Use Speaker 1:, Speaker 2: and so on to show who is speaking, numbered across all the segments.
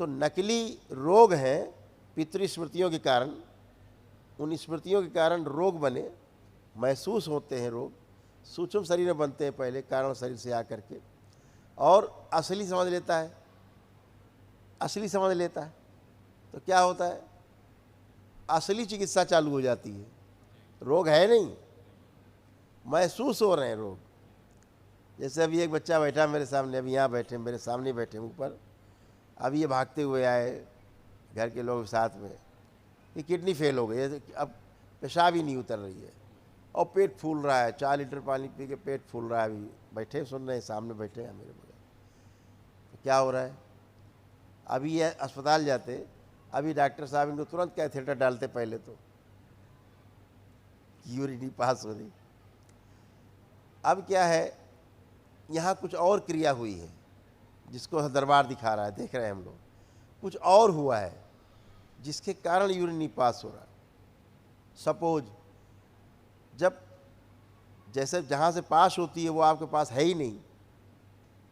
Speaker 1: तो नकली रोग हैं पितृ स्मृतियों के कारण, उन स्मृतियों के कारण रोग बने, महसूस होते हैं रोग, सूक्ष्म शरीर में बनते हैं पहले कारण शरीर से आकर के, और असली समझ लेता है, असली समझ लेता है तो क्या होता है, असली चिकित्सा चालू हो जाती है। रोग है नहीं, महसूस हो रहे हैं रोग। जैसे अभी एक बच्चा बैठा मेरे सामने, अभी यहाँ बैठे मेरे सामने बैठे ऊपर, अभी ये भागते हुए आए घर के लोग साथ में, ये किडनी फेल हो गई है, अब पेशाब ही नहीं उतर रही है और पेट फूल रहा है, 4 लीटर पानी पी के पेट फूल रहा है। अभी बैठे सुन रहे हैं, सामने बैठे हैं मेरे बगल। तो क्या हो रहा है, अभी ये अस्पताल जाते, अभी डॉक्टर साहब इनको तुरंत कैथेटर डालते, पहले तो यूरिन नहीं पास हो रही। अब क्या है, यहाँ कुछ और क्रिया हुई है जिसको दरबार दिखा रहा है, देख रहे हैं हम लोग, कुछ और हुआ है जिसके कारण यूरिन नहीं पास हो रहा। सपोज जब जैसे जहाँ से पास होती है वो आपके पास है ही नहीं,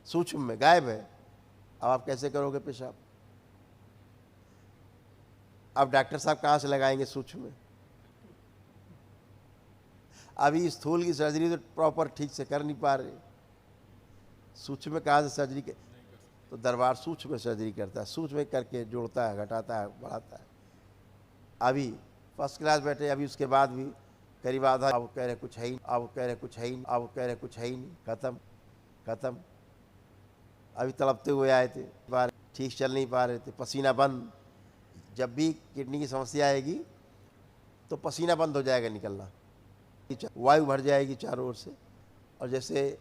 Speaker 1: सूक्ष्म में गायब है, अब आप कैसे करोगे पेशाब? अब डॉक्टर साहब कहाँ से लगाएंगे सूक्ष्म में? अभी स्थूल की सर्जरी तो प्रॉपर ठीक से कर नहीं पा रहे, सूक्ष्म में कहाँ से सर्जरी के, तो दरबार सूक्ष्म में सर्जरी करता है, सूक्ष्म में करके जोड़ता है, घटाता है, बढ़ाता है। अभी फर्स्ट क्लास बैठे, अभी उसके बाद भी करीब आधा, अब कह रहे कुछ है ही, अब कह रहे कुछ है ही, अब कह रहे कुछ है ही नहीं, खत्म खत्म। अभी तड़पते हुए आए थे, बार ठीक चल नहीं पा रहे थे, पसीना बंद। जब भी किडनी की समस्या आएगी तो पसीना बंद हो जाएगा निकलना, वायु भर जाएगी चारों ओर से, और जैसे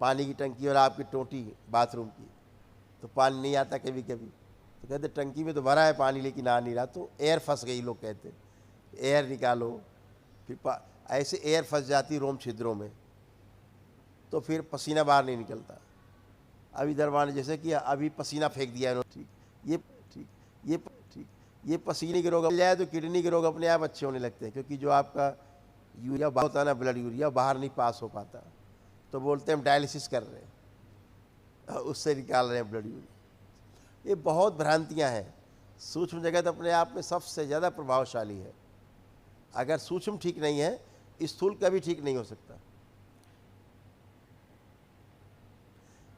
Speaker 1: पानी की टंकी और आपकी टोटी बाथरूम की, तो पानी नहीं आता कभी कभी, तो कहते टंकी में तो भरा है पानी लेकिन आ नहीं रहा, तो एयर फंस गई, लोग कहते एयर निकालो, फिर ऐसे एयर फंस जाती रोम छिद्रों में, तो फिर पसीना बाहर नहीं निकलता। अभी दरबार ने जैसे किया, अभी पसीना फेंक दिया इन्होंने, ठीक, ये पसीने के रोग मिल जाए तो किडनी के रोग अपने आप अच्छे होने लगते हैं, क्योंकि जो आपका यूरिया होता है ना, ब्लड यूरिया बाहर नहीं पास हो पाता, तो बोलते हैं हम डायलिसिस कर रहे हैं, उससे निकाल रहे हैं ब्लड यूरिया। ये बहुत भ्रांतियां हैं। सूक्ष्म जगत अपने आप में सबसे ज़्यादा प्रभावशाली है। अगर सूक्ष्म ठीक नहीं है, स्थूल कभी ठीक नहीं हो सकता,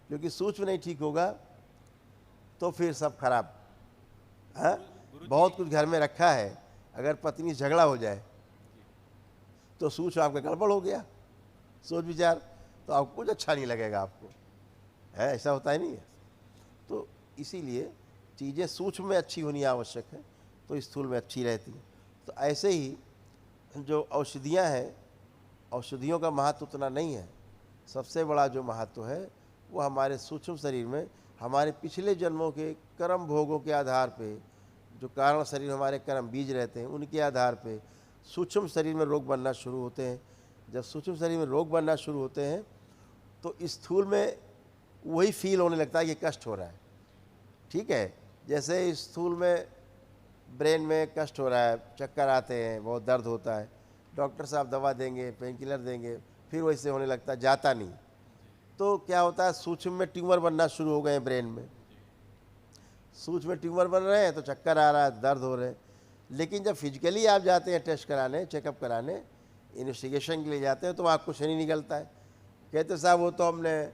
Speaker 1: क्योंकि सूक्ष्म नहीं ठीक होगा तो फिर सब खराब है। बहुत कुछ घर में रखा है, अगर पत्नी से झगड़ा हो जाए तो सूक्ष्म आपका गड़बड़ हो गया, सोच विचार, तो आपको कुछ अच्छा नहीं लगेगा आपको, है ऐसा होता ही नहीं है। तो इसीलिए चीज़ें सूक्ष्म में अच्छी होनी आवश्यक है, तो स्थूल में अच्छी रहती हैं। तो ऐसे ही जो औषधियाँ हैं, औषधियों का महत्व उतना नहीं है। सबसे बड़ा जो महत्व है वो हमारे सूक्ष्म शरीर में हमारे पिछले जन्मों के कर्म भोगों के आधार पे, जो कारण शरीर हमारे कर्म बीज रहते हैं, उनके आधार पे सूक्ष्म शरीर में रोग बनना शुरू होते हैं। जब सूक्ष्म शरीर में रोग बनना शुरू होते हैं तो स्थूल में वही फील होने लगता है कि कष्ट हो रहा है, ठीक है। जैसे स्थूल में ब्रेन में कष्ट हो रहा है, चक्कर आते हैं, बहुत दर्द होता है, डॉक्टर साहब दवा देंगे, पेन किलर देंगे, फिर वैसे होने लगता है, जाता नहीं। तो क्या होता है, सूक्ष्म में ट्यूमर बनना शुरू हो गए हैं ब्रेन में, सूक्ष्म में ट्यूमर बन रहे हैं तो चक्कर आ रहा है, दर्द हो रहे हैं। लेकिन जब फिजिकली आप जाते हैं टेस्ट कराने, चेकअप कराने, इन्वेस्टिगेशन के लिए जाते हैं, तो वहाँ कुछ नहीं निकलता है। कहते साहब वो तो हमने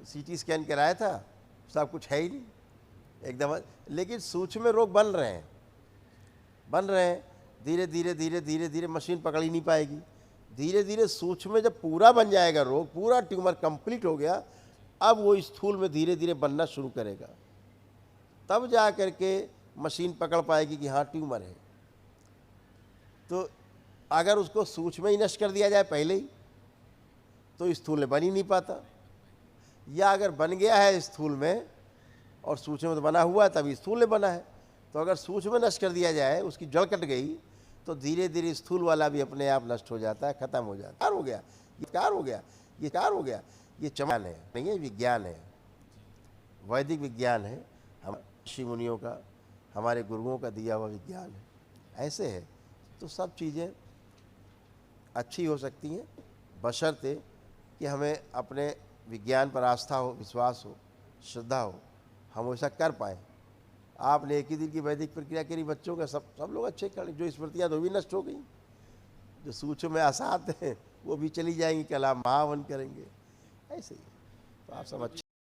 Speaker 1: CT स्कैन कराया था, सब कुछ है ही नहीं एकदम। लेकिन सूक्ष्म में रोग बन रहे हैं, धीरे धीरे धीरे धीरे धीरे मशीन पकड़ ही नहीं पाएगी। धीरे धीरे सूक्ष्म में जब पूरा बन जाएगा रोग, पूरा ट्यूमर कंप्लीट हो गया, अब वो स्थूल में धीरे धीरे बनना शुरू करेगा, तब जा करके मशीन पकड़ पाएगी कि हाँ ट्यूमर है। तो अगर उसको सूक्ष्म में ही नष्ट कर दिया जाए पहले ही, तो स्थूल में बन ही नहीं पाता। या अगर बन गया है स्थूल में और सूक्ष्म में तो बना हुआ है, तभी स्थूल में बना है, तो अगर सूक्ष्म में नष्ट कर दिया जाए, उसकी जड़ कट गई, तो धीरे धीरे स्थूल वाला भी अपने आप नष्ट हो जाता है, खत्म हो जाता है। हो गया ये कार हो गया, ये कार हो गया, ये चमन है, नहीं है विज्ञान है, वैदिक विज्ञान है, हम ऋषि मुनियों का, हमारे गुरुओं का दिया हुआ विज्ञान है। ऐसे है तो सब चीज़ें अच्छी हो सकती हैं, बशर्ते कि हमें अपने विज्ञान पर आस्था हो, विश्वास हो, श्रद्धा हो, हम वैसा कर पाएँ। आपने एक ही दिन की वैदिक प्रक्रिया करी, बच्चों का सब लोग अच्छे खड़े, जो स्मृतियाँ तो भी नष्ट हो गई, जो सूक्ष्म में असाध्य हैं वो भी चली जाएंगी, कल आप महावन करेंगे, ऐसे ही। तो आप सब अच्छे